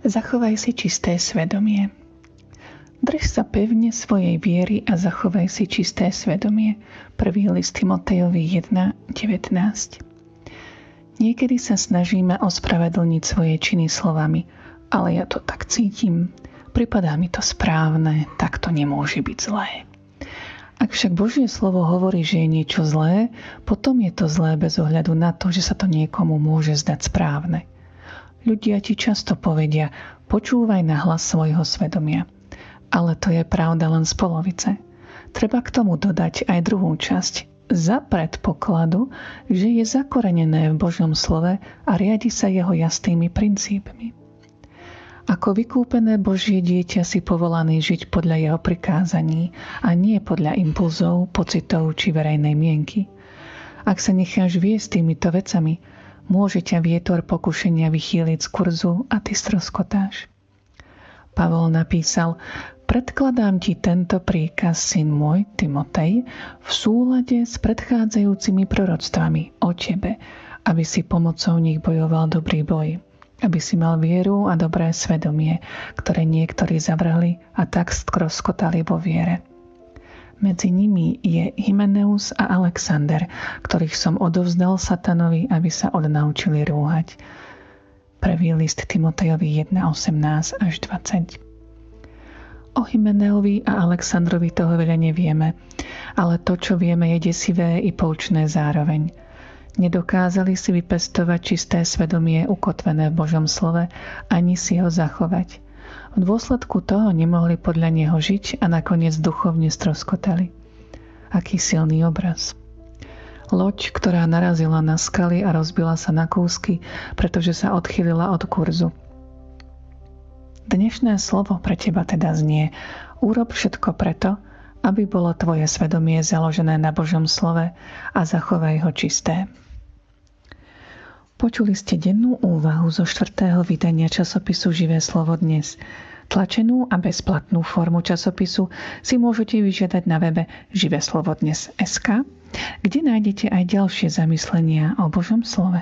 Zachovaj si čisté svedomie. Drž sa pevne svojej viery a zachovaj si čisté svedomie. 1. list Timotejovi 1:19. Niekedy sa snažíme ospravedlniť svoje činy slovami, ale ja to tak cítim, pripadá mi to správne, tak to nemôže byť zlé. Ak však Božie slovo hovorí, že je niečo zlé, potom je to zlé bez ohľadu na to, že sa to niekomu môže zdať správne. Ľudia ti často povedia, počúvaj na hlas svojho svedomia. Ale to je pravda len z polovice. Treba k tomu dodať aj druhú časť, za predpokladu, že je zakorenené v Božom slove a riadi sa jeho jasnými princípmi. Ako vykúpené Božie dieťa si povolaný žiť podľa jeho prikázaní a nie podľa impulzov, pocitov či verejnej mienky. Ak sa necháš viesť týmito vecami, môže ťa vietor pokušenia vychýliť z kurzu a ty stroskotáš. Pavol napísal, predkladám ti tento príkaz, syn môj, Timotej, v súlade s predchádzajúcimi proroctvami o tebe, aby si pomocou nich bojoval dobrý boj, aby si mal vieru a dobré svedomie, ktoré niektorí zavrhli a tak stroskotali vo viere. Medzi nimi je Hymeneus a Alexander, ktorých som odovzdal satanovi, aby sa odnaučili rúhať. 1. list Timotejovi 1:18 až 20. O Hymeneovi a Alexandrovi toho veľa nevieme, ale to, čo vieme, je desivé i poučné zároveň. Nedokázali si vypestovať čisté svedomie ukotvené v Božom slove, ani si ho zachovať. V dôsledku toho nemohli podľa neho žiť a nakoniec duchovne stroskotali. Aký silný obraz. Loď, ktorá narazila na skaly a rozbila sa na kúsky, pretože sa odchýlila od kurzu. Dnešné slovo pre teba teda znie: urob všetko preto, aby bolo tvoje svedomie založené na Božom slove a zachovaj ho čisté. Počuli ste dennú úvahu zo 4. vydania časopisu Živé slovo dnes. Tlačenú a bezplatnú formu časopisu si môžete vyžiadať na webe živeslovodnes.sk, kde nájdete aj ďalšie zamyslenia o Božom slove.